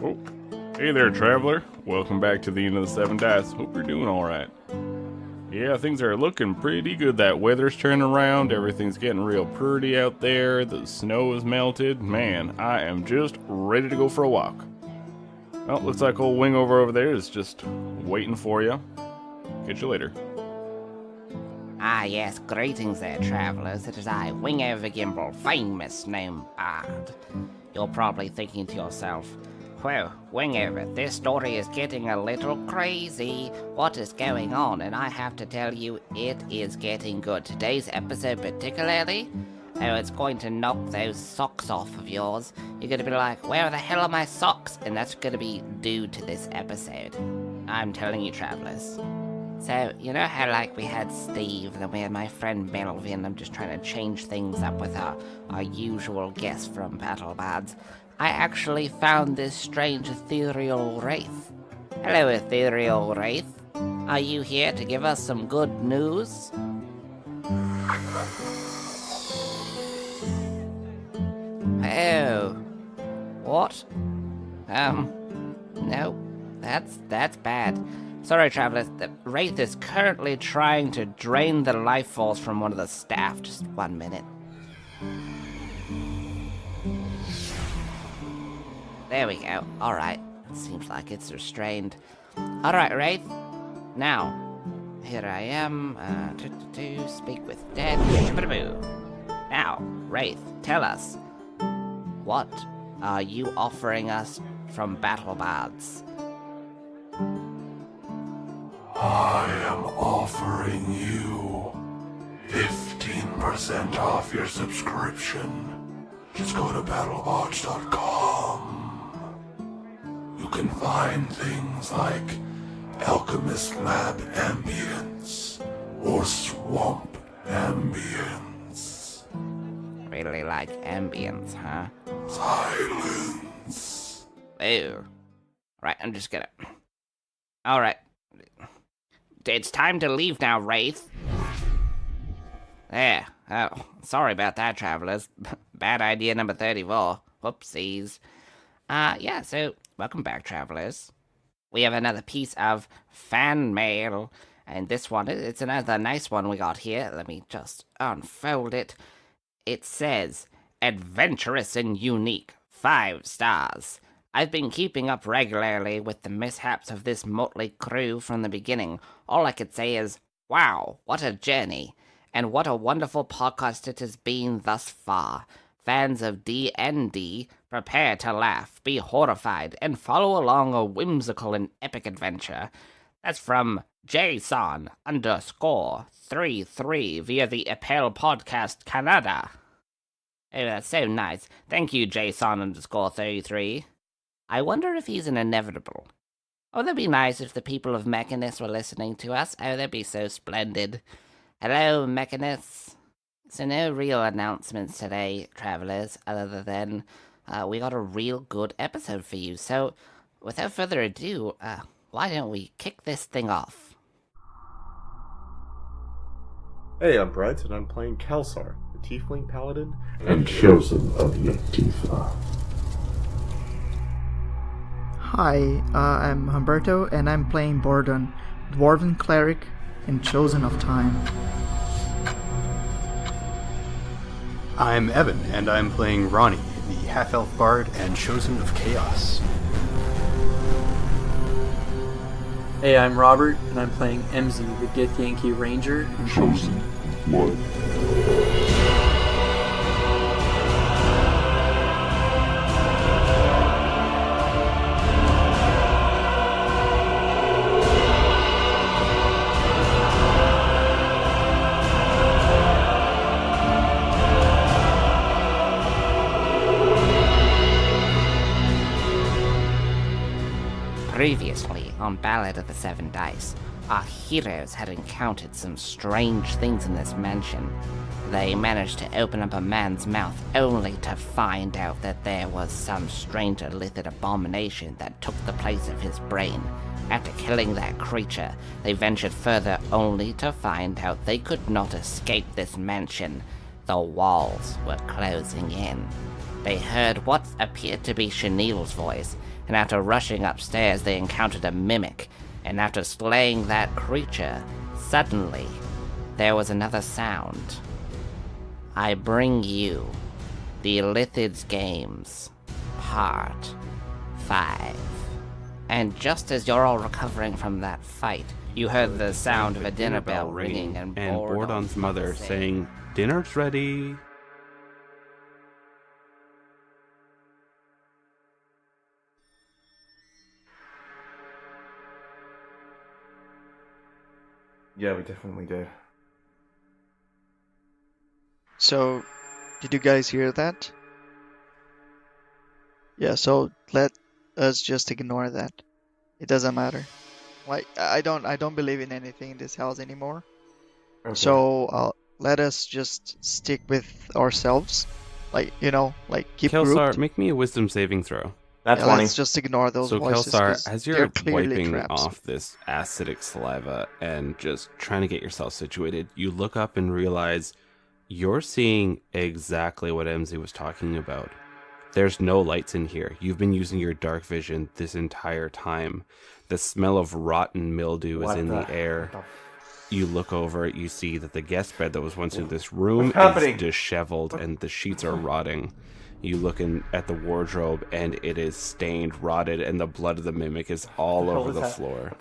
Oh, hey there, traveler. Welcome back to the End of the Seven Dice. Hope you're doing alright. Yeah, things are looking pretty good. That weather's turning around. Everything's getting real pretty out there. The snow is melted. Man, I am just ready to go for a walk. Well, looks like old Wingover over there is just waiting for you. Catch you later. Ah, yes, greetings there, travellers. It is I, Wingover, famous gnome bard. You're probably thinking to yourself, "Whoa, Wingover, this story is getting a little crazy. What is going on?" And I have to tell you, it is getting good. Today's episode particularly, it's going to knock those socks off of yours. You're going to be like, "Where the hell are my socks?" And that's going to be due to this episode. I'm telling you, travellers. So, you know how, we had Steve, and we had my friend Melvin. I'm just trying to change things up with our usual guest from Battle Bards. I actually found this strange ethereal wraith. Hello, ethereal wraith. Are you here to give us some good news? Oh. What? No. That's bad. Sorry, travelers. The wraith is currently trying to drain the life force from one of the staff. Just 1 minute. There we go. Alright. Seems like it's restrained. Alright, wraith. Now, here I am. To speak with dead. Now, wraith, tell us. What are you offering us from Battle Bards? I am offering you 15% off your subscription. Just go to battlebots.com. You can find things like Alchemist Lab Ambience or Swamp Ambience. Really like ambience, huh? Silence. Ew. Right, I'm just gonna... Alright. It's time to leave now, wraith. There. Oh, sorry about that, travelers. Bad idea number 34. Whoopsies. Yeah, so, welcome back, travelers. We have another piece of fan mail, and this one, it's another nice one we got here. Let me just unfold it. It says, "Adventurous and unique, 5 stars. I've been keeping up regularly with the mishaps of this motley crew from the beginning. All I could say is, wow, what a journey. And what a wonderful podcast it has been thus far. Fans of D&D, prepare to laugh, be horrified, and follow along a whimsical and epic adventure." That's from Jason_33 via the Appel Podcast Canada. Oh, that's so nice. Thank you, Jason_33. I wonder if he's an inevitable. Oh, that'd be nice if the people of Mechanus were listening to us. Oh, that'd be so splendid. Hello, Mechanus. So no real announcements today, travelers, other than we got a real good episode for you. So, without further ado, why don't we kick this thing off? Hey, I'm Brent, and I'm playing Kelsar, the Tiefling Paladin And chosen of Yetifa. Hi, I'm Humberto, and I'm playing Bordon, Dwarven Cleric and Chosen of Time. I'm Evan, and I'm playing Ronnie, the Half-Elf Bard and Chosen of Chaos. Hey, I'm Robert, and I'm playing MZ, the Githyanki Ranger and Chosen one. Previously on Ballad of the Seven Dice, our heroes had encountered some strange things in this mansion. They managed to open up a man's mouth only to find out that there was some strange Illithid abomination that took the place of his brain. After killing that creature, they ventured further only to find out they could not escape this mansion. The walls were closing in. They heard what appeared to be Chenille's voice, and after rushing upstairs they encountered a mimic, and after slaying that creature, suddenly there was another sound. I bring you the Illithid's Games, Part 5. And just as you're all recovering from that fight, you heard the sound of a dinner bell ringing and Bordon's mother saying, "Dinner's ready." Yeah, we definitely did. So, did you guys hear that? Yeah, so let us just ignore that. It doesn't matter. Like, I don't believe in anything in this house anymore. Okay. So, let us just stick with ourselves. Like, keep Kelsar, grouped. make me a wisdom saving throw. That's Yeah, funny. let's just ignore those So voices. Kelsar, 'cause as they're you're clearly wiping traps. off this acidic saliva and just trying to get yourself situated, you look up and realize you're seeing exactly what MZ was talking about. There's no lights in here. You've been using your dark vision this entire time. The smell of rotten mildew is in the air. You look over, you see that the guest bed that was once in this room What's happening? is disheveled and the sheets are rotting. You look in at the wardrobe and it is stained, rotted, and the blood of the mimic is all hell over is the that? floor.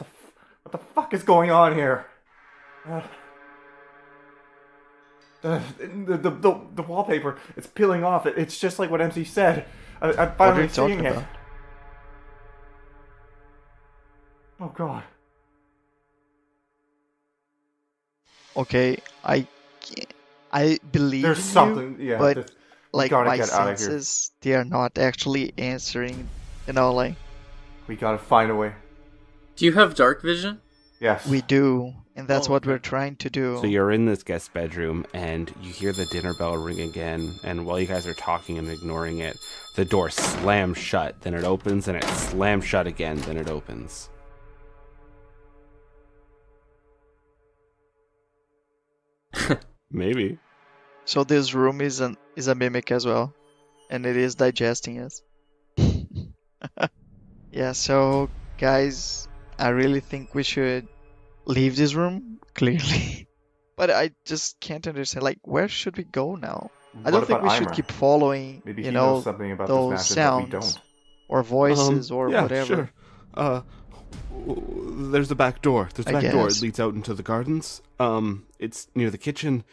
What the fuck is going on here? The wallpaper, it's peeling off. It's just like what MC said. I'm What are finally you talking seeing it. about? Oh god. Okay, I believe There's in something, you, yeah. but like gotta my get out of here. senses, they are not actually answering. We gotta find a way. Do you have dark vision? Yes. We do, and that's Oh, what okay. we're trying to do. So you're in this guest bedroom and you hear the dinner bell ring again, and while you guys are talking and ignoring it, the door slams shut, then it opens, and it slams shut again, then it opens. Maybe. So this room is a mimic as well, and it is digesting us. Yeah, so guys, I really think we should leave this room, clearly. But I just can't understand, like, where should we go now? I don't think we should keep following, Maybe he knows something about those this matter that we sounds don't. or voices or yeah, whatever. Sure. There's the back door. There's the I back door. guess. It leads out into the gardens. It's near the kitchen.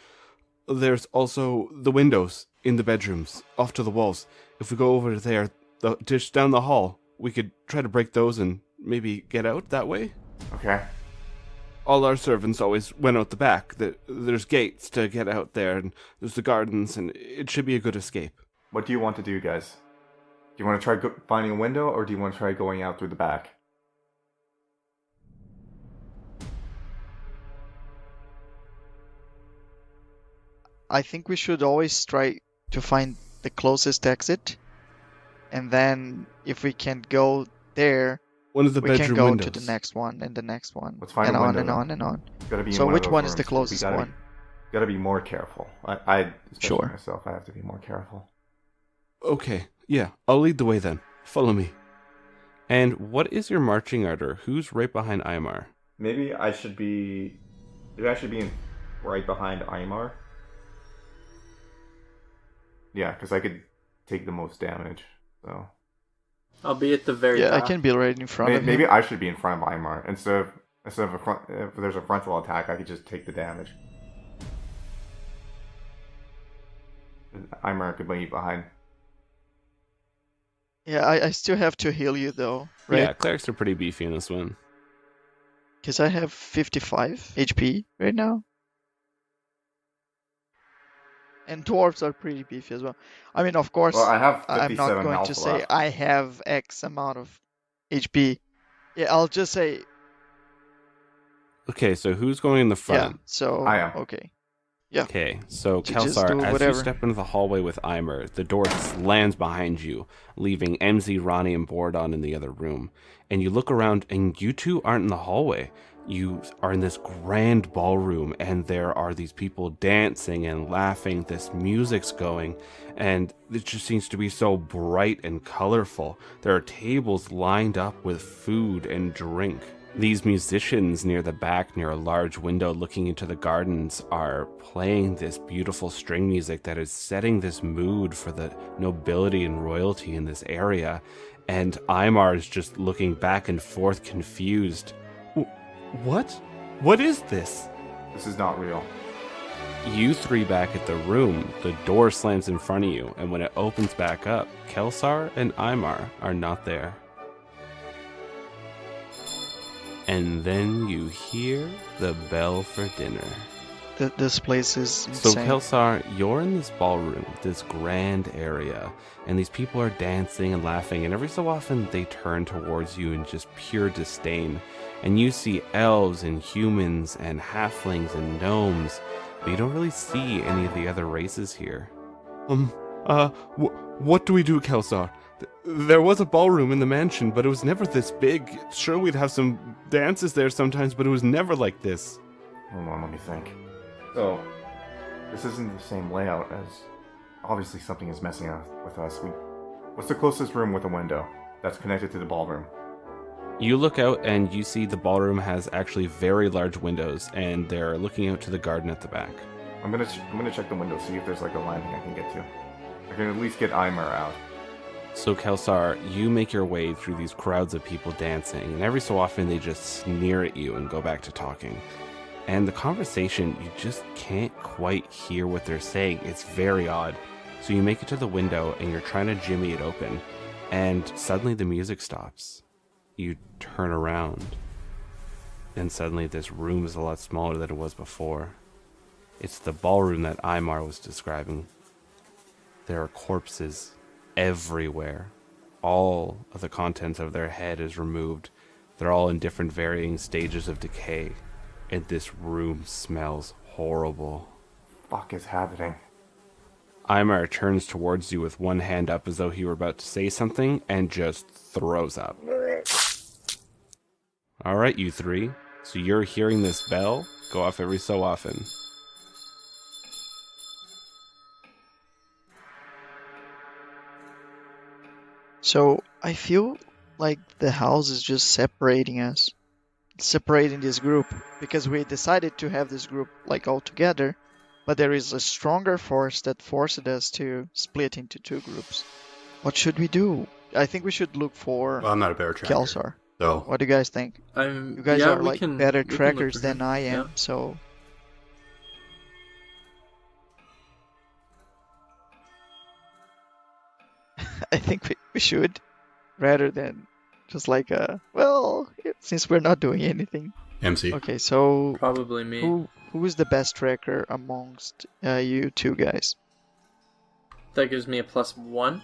There's also the windows in the bedrooms, off to the walls. If we go over there, just down the hall, we could try to break those and maybe get out that way. Okay. All our servants always went out the back. There's gates to get out there, and there's the gardens, and it should be a good escape. What do you want to do, guys? Do you want to try finding a window, or do you want to try going out through the back? I think we should always try to find the closest exit, and then if we can't go there, One of the we bedroom can go windows. to the next one and the next one, Let's find and a on window, and then. on and on. It's gotta be in So one of which those one is the rooms. closest We one? gotta be more careful. I especially Sure. myself, I have to be more careful. Okay, yeah, I'll lead the way then. Follow me. And what is your marching order? Who's right behind Aymar? Maybe I should be right behind Aymar. Yeah, because I could take the most damage. So I'll be at the very Yeah, I top. can be right in front of maybe him. I should be in front of Aymar instead of a front. If there's a frontal attack, I could just take the damage. Aymar could leave behind. Yeah, I still have to heal you though, Yeah, right? clerics are pretty beefy in this one. Because I have 55 HP right now. And dwarves are pretty beefy as well. I mean, of course, Well, I have 57 I'm not going health to say left. I have X amount of HP. Yeah, I'll just say, Okay, so who's going in the yeah, front? so, I am. okay. Okay, so Just Kelsar, do as you whatever. step into the hallway with Eimer, the door slams behind you, leaving MZ, Ronnie, and Bordon in the other room. And you look around, and you two aren't in the hallway. You are in this grand ballroom, and there are these people dancing and laughing. This music's going, and it just seems to be so bright and colorful. There are tables lined up with food and drink. These musicians near the back, near a large window looking into the gardens, are playing this beautiful string music that is setting this mood for the nobility and royalty in this area. And Aymar is just looking back and forth, confused. What? What is this? This is not real. You three back at the room, the door slams in front of you, and when it opens back up, Kelsar and Aymar are not there. And then you hear the bell for dinner. This place is So insane. Kelsar, you're in this ballroom, this grand area, and these people are dancing and laughing, and every so often they turn towards you in just pure disdain. And you see elves and humans and halflings and gnomes, but you don't really see any of the other races here. What do we do, Kelsar? There was a ballroom in the mansion, but it was never this big. Sure, we'd have some dances there sometimes, but it was never like this. Hold on, let me think. So, this isn't the same layout as... Obviously something is messing up with us. What's the closest room with a window that's connected to the ballroom? You look out and you see the ballroom has actually very large windows, and they're looking out to the garden at the back. I'm gonna check the window, see if there's like a landing I can get to. I can at least get Aymar out. So Kelsar, you make your way through these crowds of people dancing, and every so often they just sneer at you and go back to talking. And the conversation, you just can't quite hear what they're saying. It's very odd. So you make it to the window and you're trying to jimmy it open, and suddenly the music stops. You turn around, and suddenly this room is a lot smaller than it was before. It's the ballroom that Aymar was describing. There are corpses everywhere. All of the contents of their head is removed. They're all in different varying stages of decay. And this room smells horrible. Fuck is happening? Aymar turns towards you with one hand up as though he were about to say something and just throws up. Alright, you three. So you're hearing this bell go off every so often. So I feel like the house is just separating us. Separating this group. Because we decided to have this group like all together. But there is a stronger force that forced us to split into two groups. What should we do? I think we should look for Well, I'm not a bear tracker. Kelsar. So, What do you guys think? You guys are like better trackers than I am, so... I think we should, rather than just like since we're not doing anything. MC. Okay, so Probably me. who is the best tracker amongst you two guys? That gives me a +1.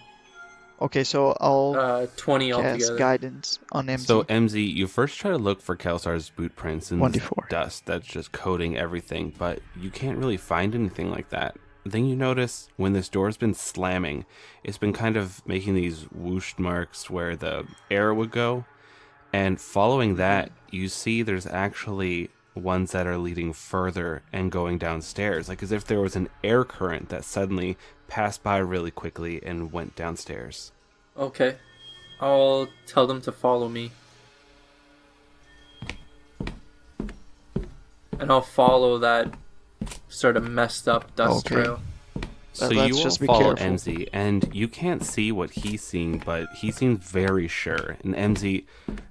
Okay, so I'll 20 cast altogether. guidance on MZ. So MZ, you first try to look for Kelsar's boot prints in this 1d4. dust that's just coating everything, but you can't really find anything like that. Then you notice when this door's been slamming, it's been kind of making these whoosh marks where the air would go. And following that, you see there's actually ones that are leading further and going downstairs, like as if there was an air current that suddenly passed by really quickly and went downstairs. Okay. I'll tell them to follow me. And I'll follow that sort of messed up dust Okay. trail. So Let's you all just be follow careful. MZ, and you can't see what he's seeing, but he seems very sure. And MZ,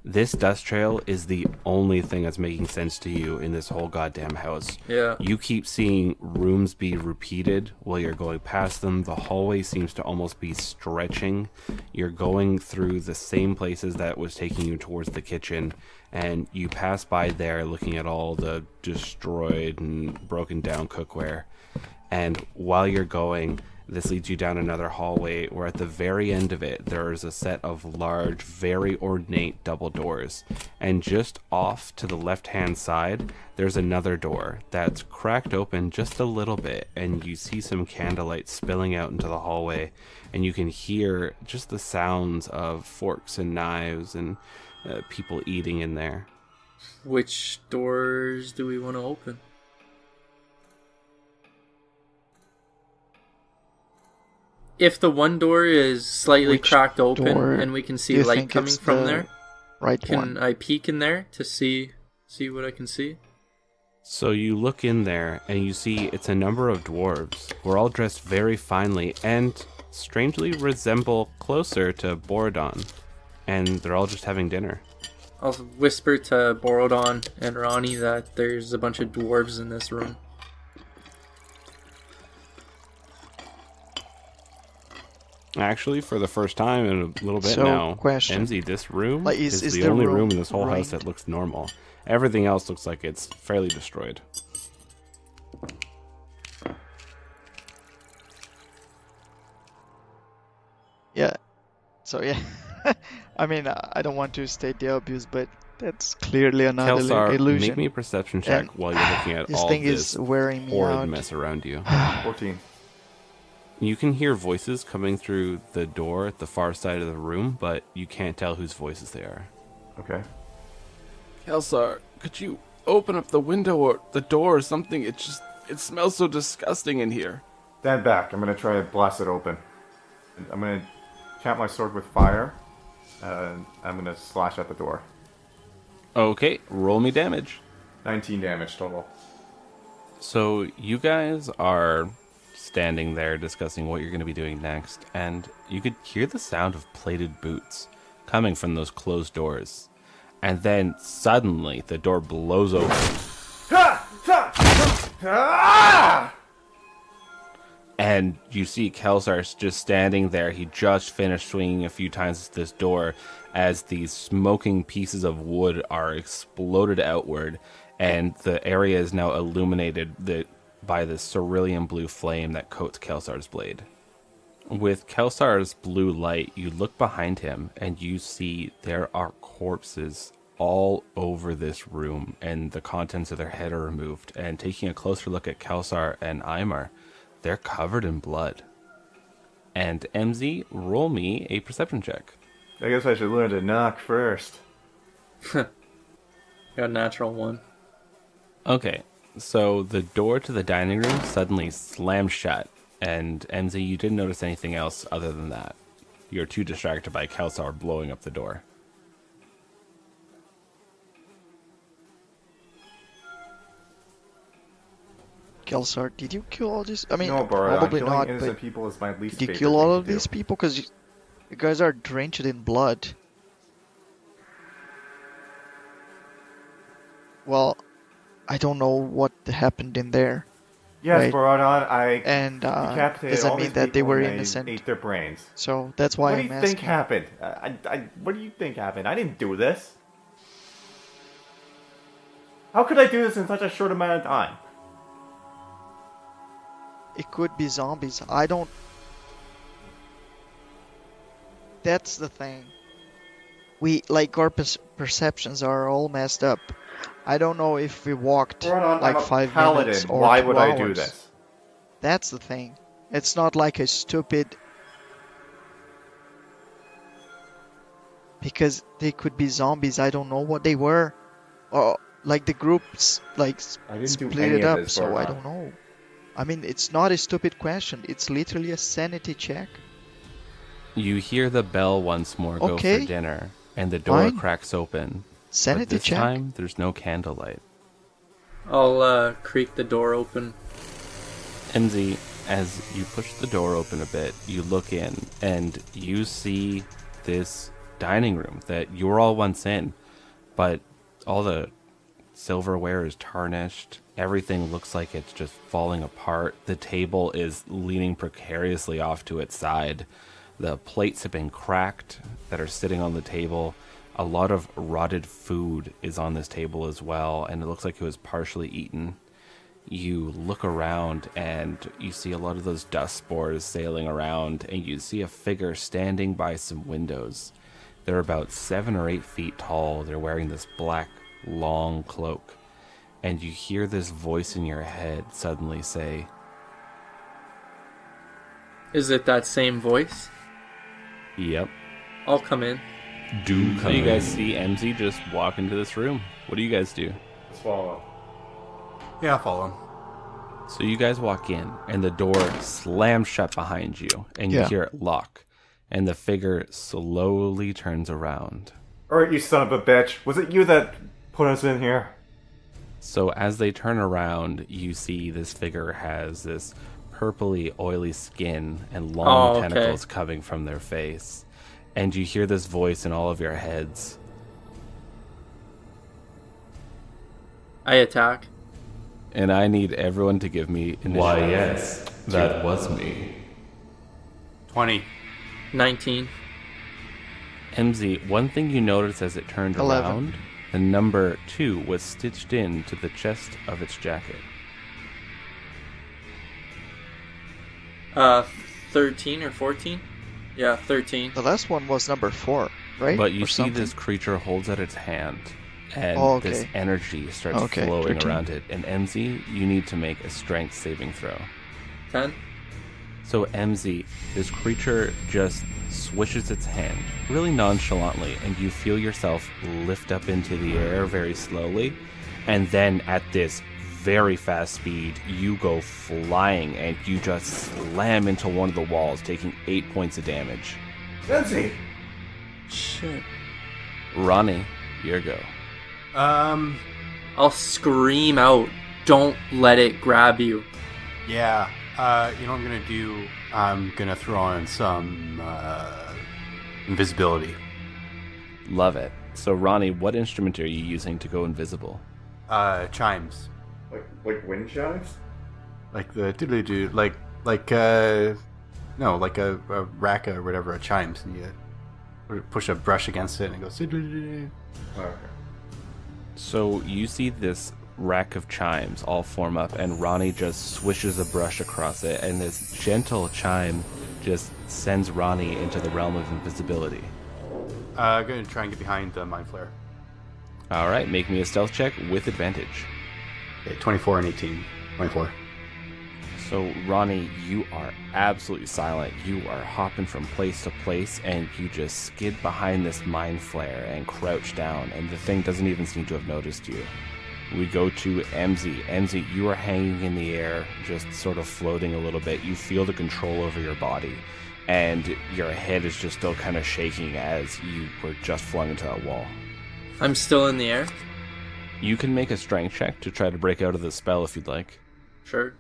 this dust trail is the only thing that's making sense to you in this whole goddamn house. Yeah. You keep seeing rooms be repeated while you're going past them. The hallway seems to almost be stretching. You're going through the same places that was taking you towards the kitchen, and you pass by there looking at all the destroyed and broken down cookware. And while you're going, this leads you down another hallway where at the very end of it, there is a set of large, very ornate double doors. And just off to the left-hand side, there's another door that's cracked open just a little bit, and you see some candlelight spilling out into the hallway, and you can hear just the sounds of forks and knives and people eating in there. Which doors do we want to open? If the one door is slightly Which cracked open door and we can do see you light think coming it's from the there, right can one? I peek in there to see what I can see? So you look in there and you see it's a number of dwarves who are all dressed very finely and strangely resemble closer to Borodon. And they're all just having dinner. I'll whisper to Borodon and Ronnie that there's a bunch of dwarves in this room. Actually, for the first time in a little bit So, now, question. MZ, this room Like, is is the the only room room in this whole house ranked? that looks normal. Everything else looks like it's fairly destroyed. Yeah. So yeah. I mean, I don't want to state the obvious, but that's clearly another Kelsar, illusion. make me a perception check And while you're looking at this all thing this is wearing me horrid out. mess around you. 14. You can hear voices coming through the door at the far side of the room, but you can't tell whose voices they are. Okay. Kelsar, could you open up the window or the door or something? It smells so disgusting in here. Stand back. I'm gonna try to blast it open. I'm gonna tap my sword with fire, and I'm gonna slash at the door. Okay, roll me damage. 19 damage total. So you guys are standing there discussing what you're going to be doing next, and you could hear the sound of plated boots coming from those closed doors. And then suddenly the door blows open. And you see Kelsar just standing there. He just finished swinging a few times at this door as these smoking pieces of wood are exploded outward, and the area is now illuminated by the cerulean blue flame that coats Kelsar's blade. With Kelsar's blue light, you look behind him and you see there are corpses all over this room, and the contents of their head are removed. And taking a closer look at Kelsar and Eimar, they're covered in blood. And MZ, roll me a perception check. I guess I should learn to knock first. Got a natural one. Okay, so the door to the dining room suddenly slams shut, and MZ, you didn't notice anything else other than that. You're too distracted by Kelsar blowing up the door. Kelsar, did you kill all these? I mean, No, Borodon. probably Killing not, innocent but people is my least did you favorite kill all thing of to do. these people? Because you guys are drenched in blood. Well, I don't know what happened in there. Yes, Right. Borodon, I And decapitated does that all mean these that they people were and I innocent? ate their brains. So that's why What do I'm you asking. think happened? What do you think happened? I didn't do this. How could I do this in such a short amount of time? It could be zombies. I don't. That's the thing. Our perceptions are all messed up. I don't know if we walked Borodon, like I'm a 5 paladin. minutes or Why 2 would I do hours. this? That's the thing. It's not like a stupid. Because they could be zombies. I don't know what they were. Or like the groups I didn't do split any it of up, this, so I Borodon. don't know. I mean, it's not a stupid question. It's literally a sanity check. You hear the bell once more go Okay. for dinner, and the door Fine. cracks open. But Sanity this check. time, there's no candlelight. I'll creak the door open. MZ, as you push the door open a bit, you look in, and you see this dining room that you were all once in, but all the silverware is tarnished. Everything looks like it's just falling apart. The table is leaning precariously off to its side. The plates have been cracked that are sitting on the table. A lot of rotted food is on this table as well, and it looks like it was partially eaten. You look around and you see a lot of those dust spores sailing around, and you see a figure standing by some windows. They're about 7 or 8 feet tall. They're wearing this black, long cloak. And you hear this voice in your head suddenly say, Is it that same voice? "Yep." I'll come in. do come. So you guys see MZ just walk into this room. What do you guys do? Let's follow. Yeah, I'll follow him. So you guys walk in, and the door slams shut behind you, and you hear it lock, and the figure slowly turns around. Alright, you son of a bitch. Was it you that put us in here? So as they turn around, you see this figure has this purpley, oily skin and long tentacles coming from their face. And you hear this voice in all of your heads. I attack. And I need everyone to give me initiative. Why, yes, that was me. 20. 19. MZ, one thing you noticed as it turned 11. around, the number 2 was stitched into the chest of its jacket. 13 or 14? Yeah, 13. The last one was number 4, right? But you Or see something? this creature holds out its hand, and this energy starts flowing 13. around it. And MZ, you need to make a strength saving throw. 10? So MZ, this creature just swishes its hand really nonchalantly, and you feel yourself lift up into the air very slowly, and then at this very fast speed, you go flying, and you just slam into one of the walls, taking 8 points of damage. Nancy! Shit. Ronnie, your go. I'll scream out, don't let it grab you. Yeah. You know what I'm gonna do? I'm gonna throw on some invisibility. Love it. So Ronnie, what instrument are you using to go invisible? Chimes. Like wind chimes? Like the doodly-doo, like a rack or whatever, a chimes, and you push a brush against it and it goes doodly-doo. Okay. So you see this rack of chimes all form up, and Ronnie just swishes a brush across it, and this gentle chime just sends Ronnie into the realm of invisibility. I'm gonna try and get behind the mind flare. All right, make me a stealth check with advantage. Okay, 24 and 18. 24. So Ronnie, you are absolutely silent. You are hopping from place to place, and you just skid behind this mind flare and crouch down, and the thing doesn't even seem to have noticed you. We go to MZ. MZ, you are hanging in the air, just sort of floating a little bit. You feel the control over your body, and your head is just still kind of shaking as you were just flung into that wall. I'm still in the air? You can make a strength check to try to break out of the spell if you'd like. Sure.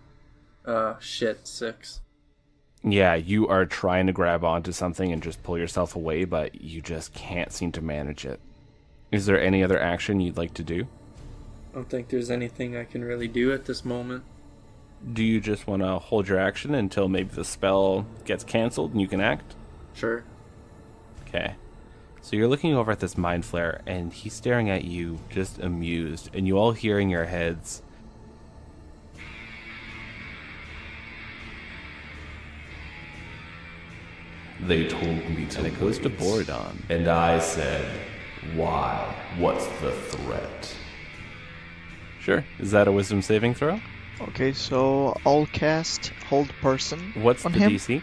Shit, 6. Yeah, you are trying to grab onto something and just pull yourself away, but you just can't seem to manage it. Is there any other action you'd like to do? I don't think there's anything I can really do at this moment. Do you just want to hold your action until maybe the spell gets canceled and you can act? Sure. Okay. So you're looking over at this mind flare, and he's staring at you, just amused, and you all hear in your heads, They told me to and it goes to wait. Borodon. And I said, why? What's the threat? Sure. Is that a wisdom saving throw? Okay, so I'll cast Hold Person What's on the him. DC?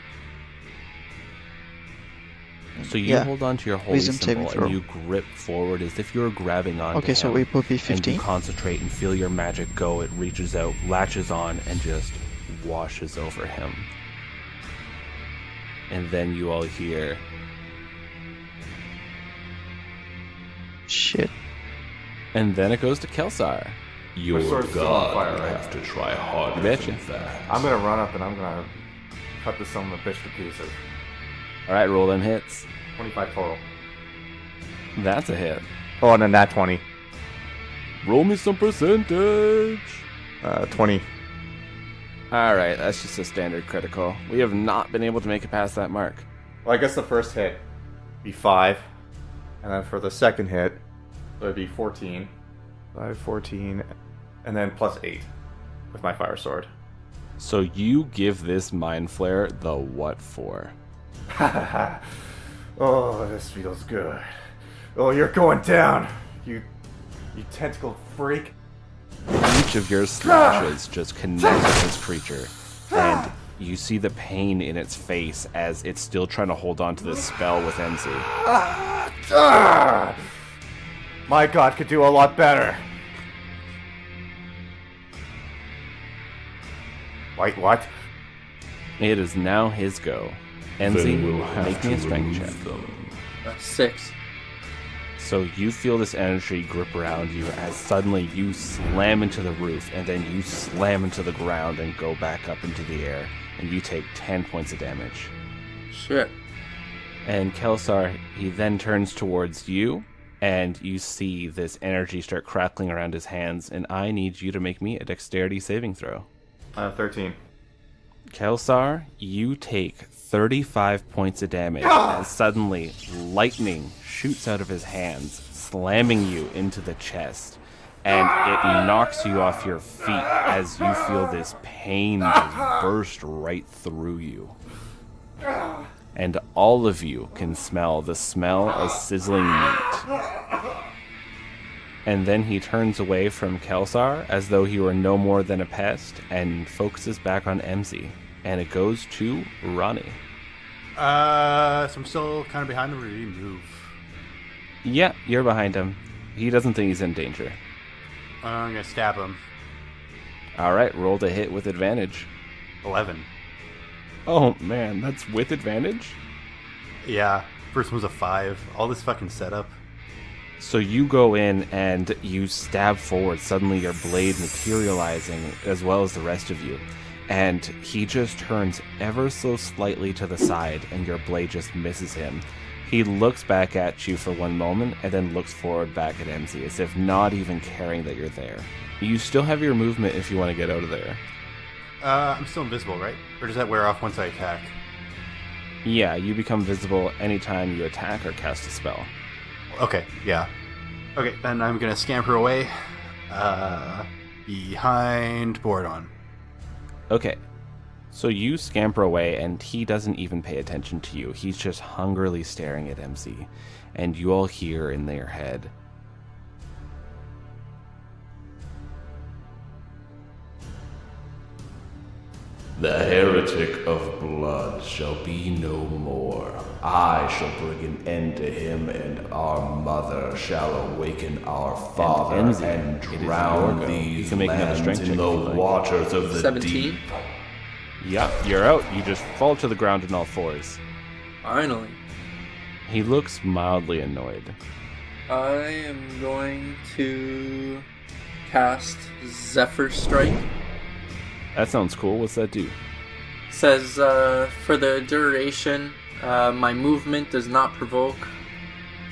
So you hold on to your holy Wisdom saving symbol throw. and you grip forward as if you were grabbing on. Okay, so it would be 15. And you concentrate and feel your magic go. It reaches out, latches on, and just washes over him. And then you all hear, Shit. and then it goes to Kelsar. Your My sword's still on god fire, will right? have to try harder Betcha. than that. I'm gonna run up and I'm gonna cut this son of a bitch to pieces. All right, roll them hits. 25 total. That's a hit. Oh, and then that 20. Roll me some percentage. 20. All right, that's just a standard critical. We have not been able to make it past that mark. Well, I guess the first hit be 5. And then for the second hit, it would be 14. 5, 14. And then plus 8 with my fire sword. So you give this mind flare the what for? Oh, this feels good. Oh, you're going down, you tentacled freak. Each of your slashes just connect with this creature, and you see the pain in its face as it's still trying to hold on to this spell with MZ. My god could do a lot better. Wait, what? It is now his go. Then Enzi, we'll have make to me a strength remove check. them. 6. So you feel this energy grip around you as suddenly you slam into the roof and then you slam into the ground and go back up into the air and you take 10 points of damage. Shit. And Kelsar, he then turns towards you and you see this energy start crackling around his hands and I need you to make me a dexterity saving throw. 13. Kelsar, you take 35 points of damage as suddenly lightning shoots out of his hands, slamming you into the chest, and it knocks you off your feet as you feel this pain just burst right through you. And all of you can smell the smell of sizzling meat. And then he turns away from Kelsar as though he were no more than a pest and focuses back on Emzy. And it goes to Ronnie. So I'm still kind of behind the move. Yeah, you're behind him. He doesn't think he's in danger. I'm gonna stab him. Alright, roll to hit with advantage. 11. Oh man, that's with advantage? Yeah, first one was a 5. All this fucking setup. So you go in and you stab forward, suddenly your blade materializing as well as the rest of you. And he just turns ever so slightly to the side and your blade just misses him. He looks back at you for one moment and then looks forward back at Emzy as if not even caring that you're there. You still have your movement if you want to get out of there. I'm still invisible, right? Or does that wear off once I attack? Yeah, you become visible anytime you attack or cast a spell. Okay, yeah. Okay, then I'm gonna scamper away. Behind Borodon. Okay, so you scamper away and he doesn't even pay attention to you. He's just hungrily staring at MC. And you all hear in their head, The heretic of blood shall be no more. I shall bring an end to him, and our mother shall awaken our father Enzi, and it is drown your go. You these can make another lands strength check in if the you like. waters of the 17. deep. yeah, you're out. You just fall to the ground in all fours. Finally. He looks mildly annoyed. I am going to cast Zephyr Strike. That sounds cool. What's that do? Says, for the duration, my movement does not provoke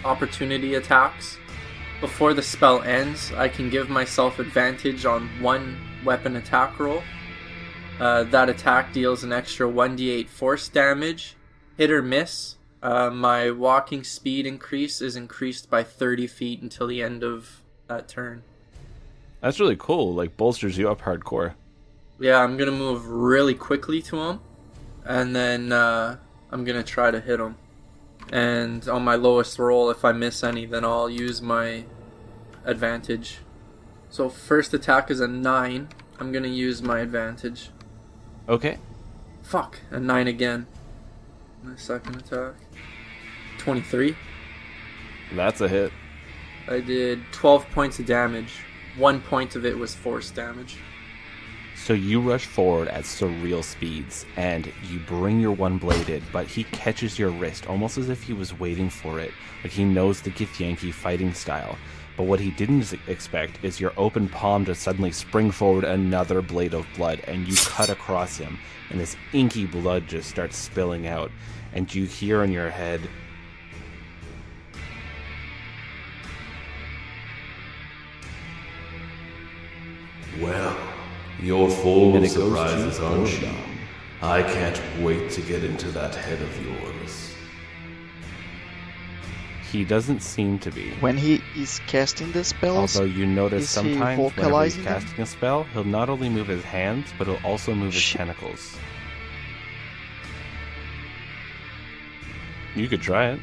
opportunity attacks. Before the spell ends, I can give myself advantage on one weapon attack roll. That attack deals an extra 1d8 force damage. Hit or miss, my walking speed increase is increased by 30 feet until the end of that turn. That's really cool. Like, bolsters you up hardcore. Yeah, I'm gonna move really quickly to him, and then I'm gonna try to hit him. And on my lowest roll, if I miss any, then I'll use my advantage. So first attack is a 9. I'm gonna use my advantage. Okay. Fuck, a 9 again. My second attack. 23. That's a hit. I did 12 points of damage. 1 point of it was force damage. So you rush forward at surreal speeds, and you bring your one-bladed, but he catches your wrist, almost as if he was waiting for it. Like he knows the Githyanki fighting style. But what he didn't expect is your open palm to suddenly spring forward another blade of blood, and you cut across him, and this inky blood just starts spilling out. And you hear in your head, Well, you're full And of it goes surprises, to aren't you? Borodon. I can't wait to get into that head of yours. he doesn't seem to be. When he is casting the spells, Although you notice is he sometimes whenever he's vocalizing them? casting a spell, he'll not only move his hands, but he'll also move his Shit. tentacles. You could try it.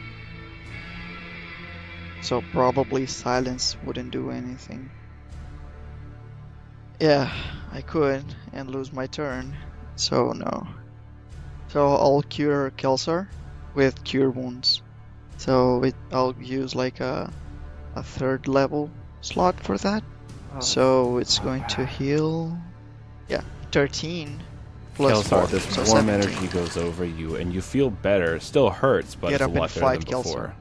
so probably silence wouldn't do anything. Yeah, I could and lose my turn, so no. So I'll cure Kelsar with Cure Wounds. So I'll use like a third level slot for that. So it's going to heal. Yeah, 13 plus Kelsar, 4. this So warm 17. energy goes over you, and you feel better. Still hurts, but Get it's a up and lot better fight, than before.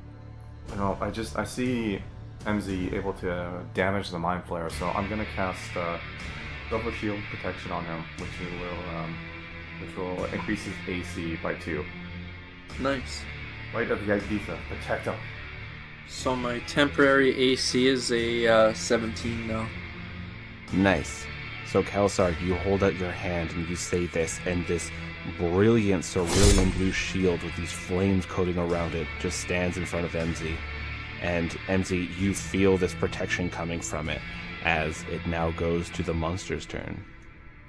I see MZ able to damage the Mind Flare, so I'm gonna cast Double Shield Protection on him, which will increase his AC by 2. Nice. Light of the Ibiza, protect him. So my temporary AC is a 17 now. Nice. So Kelsar, you hold out your hand and you say this, and this brilliant cerulean blue shield with these flames coating around it just stands in front of MZ. And MZ, you feel this protection coming from it as it now goes to the monster's turn.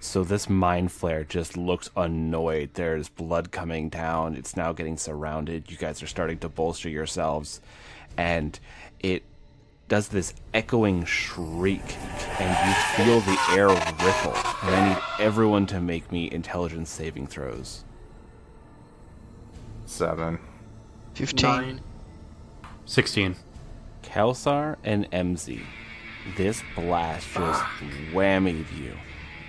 So this Mind Flare just looks annoyed. There's blood coming down. It's now getting surrounded. You guys are starting to bolster yourselves. And it does this echoing shriek, and you feel the air ripple. And I need everyone to make me intelligence saving throws. 7. 15. 9. 16. Kelsar and MZ, this blast just whammied you.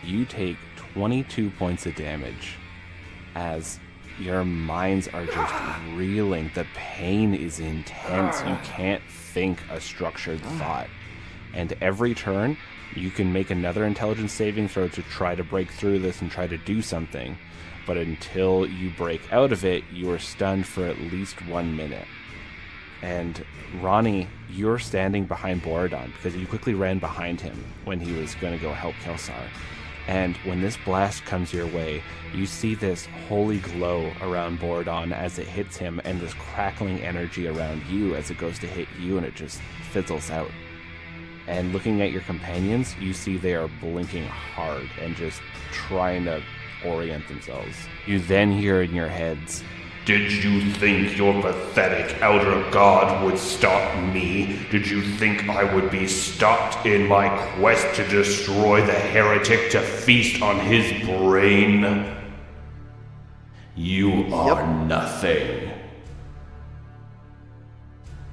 You take 22 points of damage as your minds are just reeling. The pain is intense. You can't think a structured thought. And every turn, you can make another intelligence saving throw to try to break through this and try to do something. But until you break out of it, you are stunned for at least 1 minute. And Ronnie, you're standing behind Borodon because you quickly ran behind him when he was going to go help Kelsar. And when this blast comes your way, you see this holy glow around Borodon as it hits him, and this crackling energy around you as it goes to hit you, and it just fizzles out. And looking at your companions, you see they are blinking hard and just trying to orient themselves. You then hear in your heads, Did you think your pathetic elder god would stop me? Did you think I would be stopped in my quest to destroy the heretic to feast on his brain? You are nothing.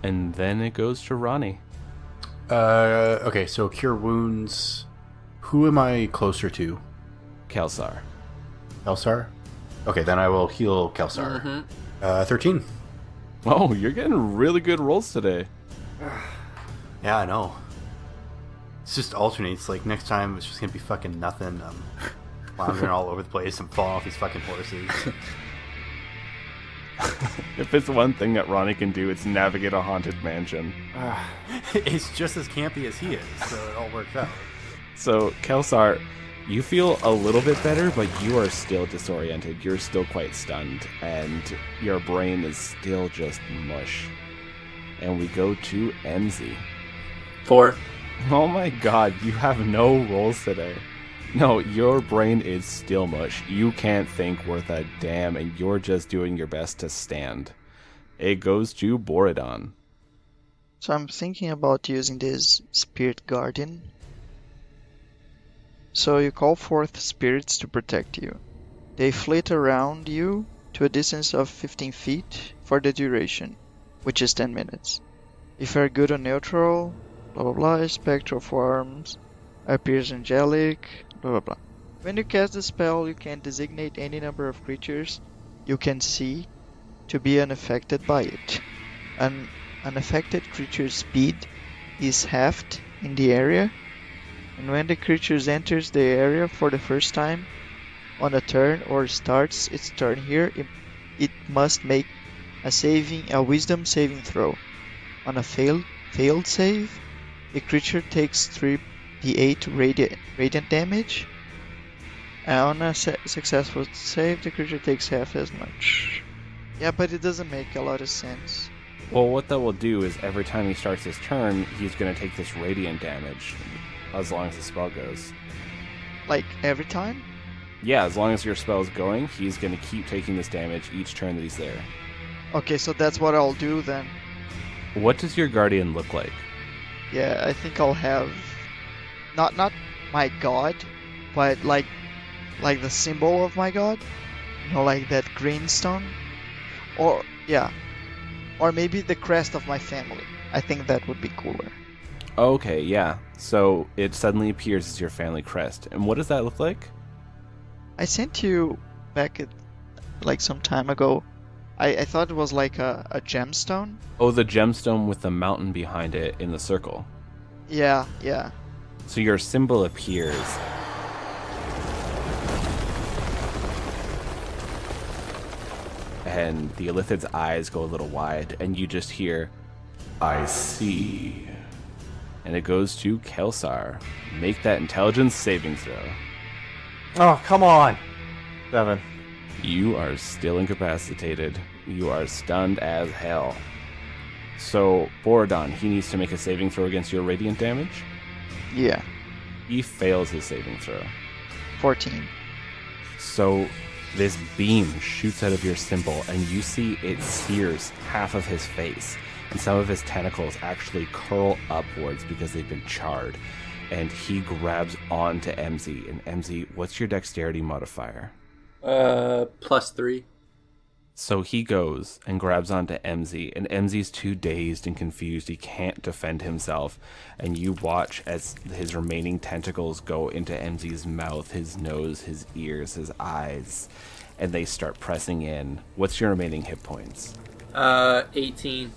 and then it goes to Ronnie. Okay, so cure wounds. Who am I closer to? Kelsar. Kelsar? Okay, then I will heal Kelsar. 13. Oh, you're getting really good rolls today. Yeah, I know. It's just alternates. Like, next time it's just gonna be fucking nothing. Lounging all over the place and falling off these fucking horses. If it's one thing that Ronnie can do, it's navigate a haunted mansion. It's just as campy as he is, so it all works out. So, Kelsar, you feel a little bit better, but you are still disoriented. You're still quite stunned, and your brain is still just mush. And we go to MZ. 4. Oh my god, you have no rolls today. No, your brain is still mush. You can't think worth a damn, and you're just doing your best to stand. It goes to Borodon. So I'm thinking about using this Spirit Guardian. So you call forth spirits to protect you. They flit around you to a distance of 15 feet for the duration, which is 10 minutes. If you're good or neutral, blah blah blah, spectral forms, appears angelic, blah blah blah. When you cast the spell, you can designate any number of creatures you can see to be unaffected by it. An unaffected creature's speed is halved in the area, and when the creature enters the area for the first time on a turn or starts its turn here, it must make a wisdom saving throw. On a failed save, the creature takes 3d8 radiant damage, and on a successful save, the creature takes half as much. Yeah, but it doesn't make a lot of sense. Well, what that will do is every time he starts his turn, he's going to take this radiant damage, as long as the spell goes. Like, every time? Yeah, as long as your spell is going, he's going to keep taking this damage each turn that he's there. Okay, so that's what I'll do then. What does your guardian look like? Yeah, I think I'll have not my god, but like the symbol of my god. You know, like that green stone. Or Or maybe the crest of my family. I think that would be cooler. Okay, yeah. So it suddenly appears as your family crest. And what does that look like? I sent you back at, like some time ago. I thought it was like a gemstone. Oh, the gemstone with the mountain behind it in the circle. Yeah. So your symbol appears. And the Illithid's eyes go a little wide, and you just hear, I see. And it goes to Kelsar. Make that intelligence saving throw. Oh, come on. 7. You are still incapacitated. You are stunned as hell. So, Borodon, he needs to make a saving throw against your radiant damage. Yeah. He fails his saving throw. 14. So, this beam shoots out of your symbol, and you see it sears half of his face. And some of his tentacles actually curl upwards because they've been charred. And he grabs onto MZ. And MZ, what's your dexterity modifier? +3. So he goes and grabs onto MZ, and MZ's too dazed and confused. He can't defend himself. And you watch as his remaining tentacles go into MZ's mouth, his nose, his ears, his eyes, and they start pressing in. What's your remaining hit points? 18.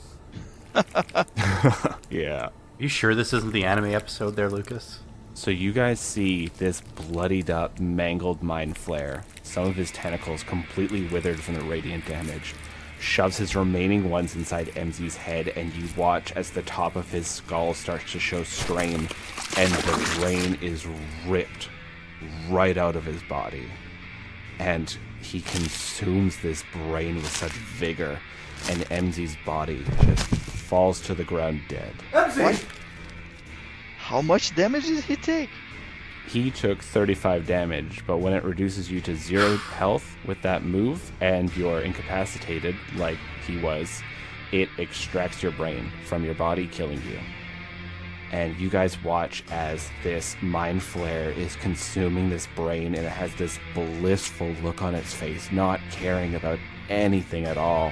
Yeah. You sure this isn't the anime episode there, Lucas? So you guys see this bloodied up, mangled mind flare. Some of his tentacles completely withered from the radiant damage. Shoves his remaining ones inside MZ's head, and you watch as the top of his skull starts to show strain, and the brain is ripped right out of his body. And he consumes this brain with such vigor, and MZ's body just falls to the ground dead. What? How much damage did he take? He took 35 damage, but when it reduces you to 0 health with that move, and you're incapacitated, like he was, it extracts your brain from your body, killing you. And you guys watch as this mind flare is consuming this brain, and it has this blissful look on its face, not caring about anything at all.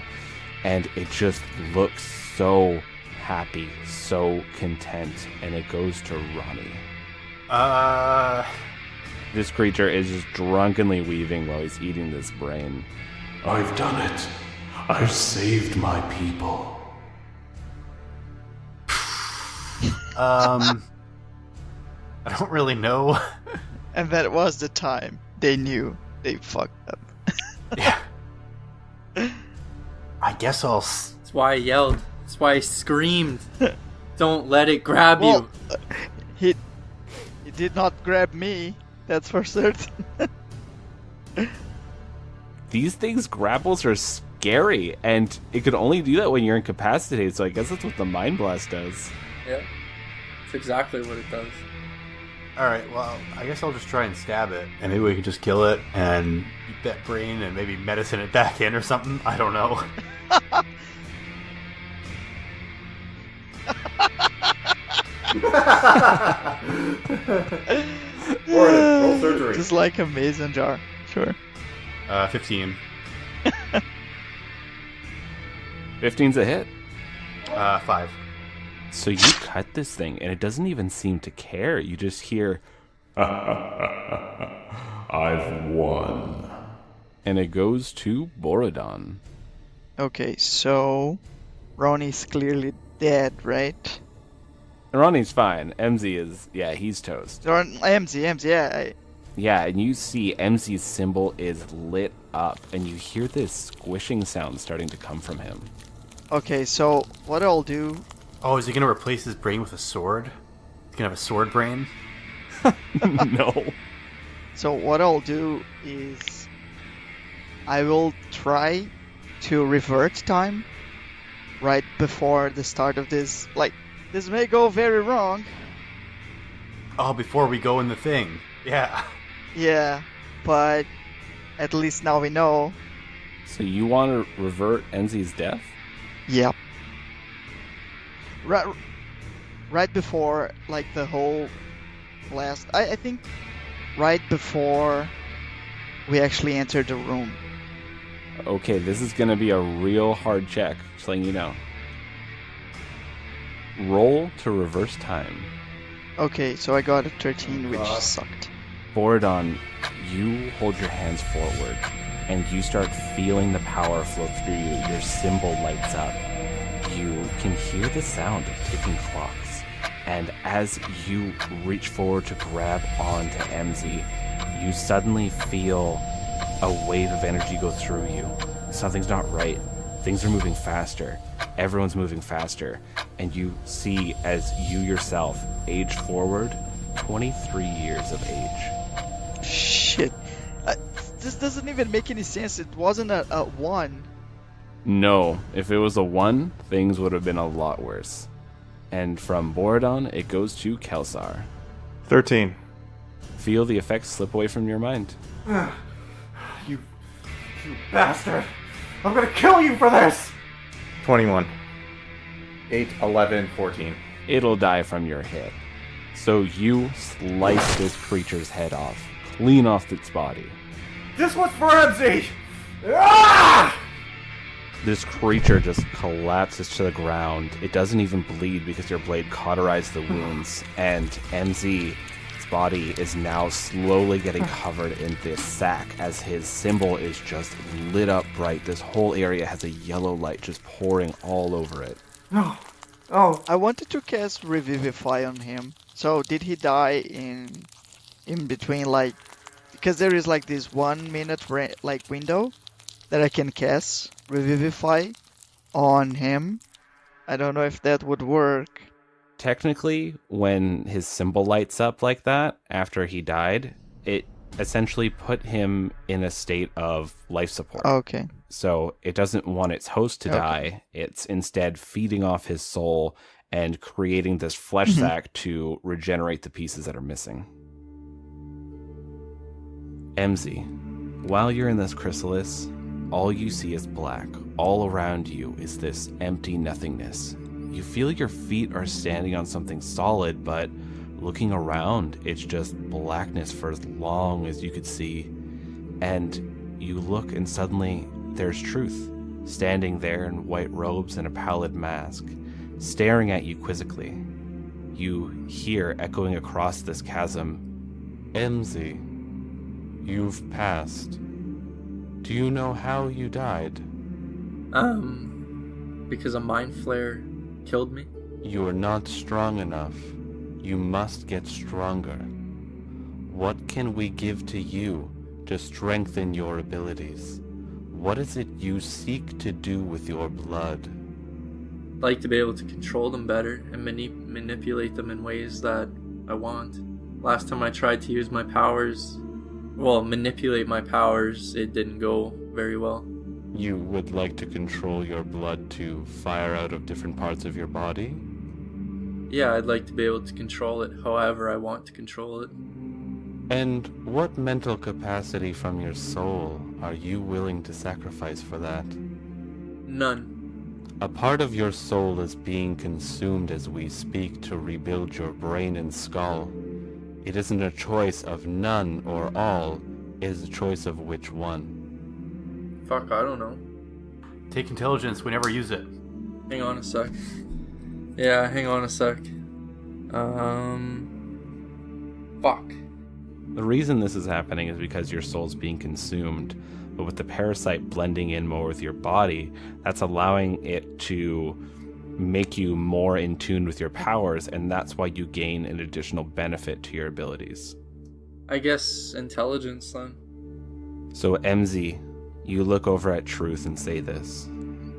And it just looks so happy, so content, and it goes to Ronnie. This creature is just drunkenly weaving while he's eating this brain. I've done it. I've saved my people. I don't really know. And that was the time they knew they fucked up. Yeah. I guess I'll... That's why I yelled. That's why I screamed. Don't let it grab you. He did not grab me. That's for certain. These things' grapples are scary, and it could only do that when you're incapacitated, so I guess that's what the Mind Blast does. Yeah. That's exactly what it does. Alright, well, I guess I'll just try and stab it, and maybe we can just kill it, and eat that brain, and maybe medicine it back in or something. I don't know. Roll surgery. Just like a mason jar. Sure. 15. 15's a hit. 5. So you cut this thing, and it doesn't even seem to care. You just hear, I've won. and it goes to Borodon. Okay, so Ronnie's clearly dead, right? Ronnie's fine. MZ is, he's toast. Or MZ, yeah. Yeah, and you see MZ's symbol is lit up, and you hear this squishing sound starting to come from him. Okay, so what I'll do... Oh, is he gonna replace his brain with a sword? He's gonna have a sword brain? No. So what I'll do is... I will try to revert time right before the start of this. Like, this may go very wrong. Oh, before we go in the thing. Yeah. Yeah, but at least now we know. So you want to revert MZ's death? Yep. Right before, like, the whole last... I think right before we actually entered the room. Okay, this is going to be a real hard check, just letting you know. Roll to reverse time. Okay, so I got a 13, which sucked. Borodon, you hold your hands forward, and you start feeling the power flow through you. Your symbol lights up. You can hear the sound of ticking clocks. And as you reach forward to grab onto MZ, you suddenly feel a wave of energy go through you. Something's not right. Things are moving faster. Everyone's moving faster. And you see, as you yourself age forward, 23 years of age. Shit. This doesn't even make any sense. It wasn't a 1. No, if it was a 1, things would have been a lot worse. And from Borodon, it goes to Kelsar. 13. Feel the effects slip away from your mind. You bastard! I'm gonna kill you for this! 21. 8, 11, 14. It'll die from your hit. So you slice this creature's head off, clean off its body. This was for MZ! Ah! This creature just collapses to the ground. It doesn't even bleed because your blade cauterized the wounds. And MZ's body is now slowly getting covered in this sack as his symbol is just lit up bright. This whole area has a yellow light just pouring all over it. No. Oh. I wanted to cast Revivify on him. So did he die in between, like, because there is like this 1 minute window that I can cast Revivify on him. I don't know if that would work. Technically, when his symbol lights up like that after he died, it essentially put him in a state of life support. Okay. So it doesn't want its host to die. It's instead feeding off his soul and creating this flesh sack to regenerate the pieces that are missing. MZ, while you're in this chrysalis, all you see is black. All around you is this empty nothingness. You feel your feet are standing on something solid, but looking around, it's just blackness for as long as you could see. And you look and suddenly there's Truth, standing there in white robes and a pallid mask, staring at you quizzically. You hear echoing across this chasm, MZ, you've passed. Do you know how you died? Because a mind flare killed me? You are not strong enough. You must get stronger. What can we give to you to strengthen your abilities? What is it you seek to do with your blood? I'd like to be able to control them better and manipulate them in ways that I want. Last time I tried to use my powers, manipulate my powers, it didn't go very well. You would like to control your blood to fire out of different parts of your body? Yeah, I'd like to be able to control it however I want to control it. And what mental capacity from your soul are you willing to sacrifice for that? None. A part of your soul is being consumed as we speak to rebuild your brain and skull. It isn't a choice of none or all, it is a choice of which one. Fuck, I don't know. Take intelligence, we never use it. Hang on a sec. Yeah, hang on a sec. Fuck. The reason this is happening is because your soul's being consumed, but with the parasite blending in more with your body, that's allowing it to make you more in tune with your powers, and that's why you gain an additional benefit to your abilities. I guess intelligence then. So MZ, you look over at Truth and say this,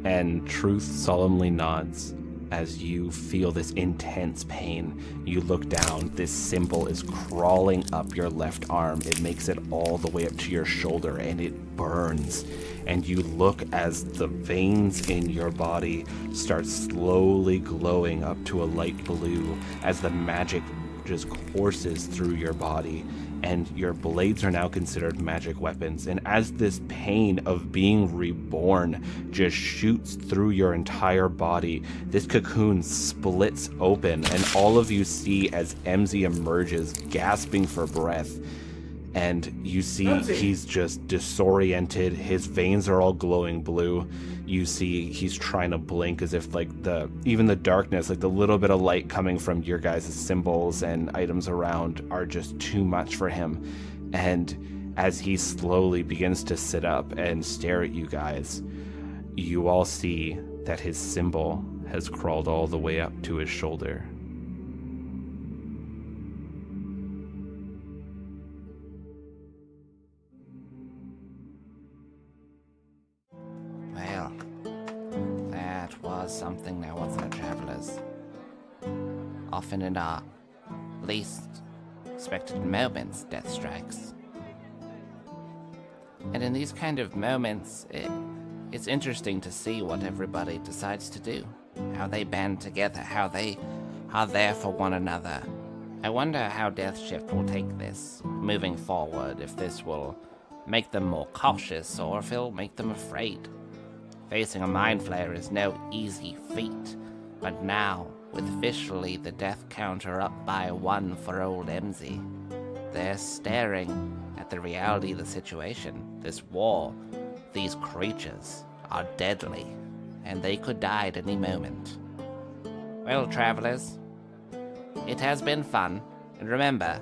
and Truth solemnly nods. As you feel this intense pain, you look down. This symbol is crawling up your left arm. It makes it all the way up to your shoulder, and it burns. And you look as the veins in your body start slowly glowing up to a light blue as the magic just courses through your body. And your blades are now considered magic weapons. And as this pain of being reborn just shoots through your entire body, this cocoon splits open, and all of you see as MZ emerges, gasping for breath. and you see he's just disoriented. His veins are all glowing blue. You see he's trying to blink as if like even the darkness, like the little bit of light coming from your guys' symbols and items around are just too much for him. And as he slowly begins to sit up and stare at you guys, you all see that his symbol has crawled all the way up to his shoulder. Well, that was something now, wasn't it, travelers? Often in our least expected moments, death strikes. And in these kind of moments, it's interesting to see what everybody decides to do. How they band together, how they are there for one another. I wonder how Death Shift will take this, moving forward, if this will make them more cautious or if it'll make them afraid. Facing a Mind Flayer is no easy feat, but now, with officially the death counter up by 1 for old MZ, they're staring at the reality of the situation. This war, these creatures, are deadly, and they could die at any moment. Well, travelers, it has been fun, and remember,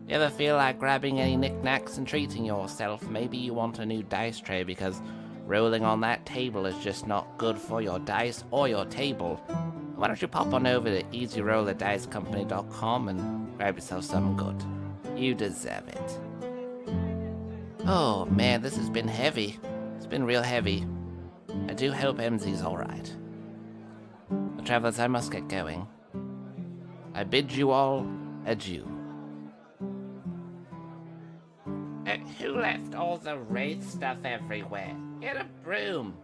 if you ever feel like grabbing any knickknacks and treating yourself, maybe you want a new dice tray because rolling on that table is just not good for your dice or your table. Why don't you pop on over to EasyRollerDiceCompany.com and grab yourself something good. You deserve it. Oh man, this has been heavy. It's been real heavy. I do hope MZ's alright. Well, travelers, I must get going. I bid you all adieu. Who left all the wraith stuff everywhere? Get a broom.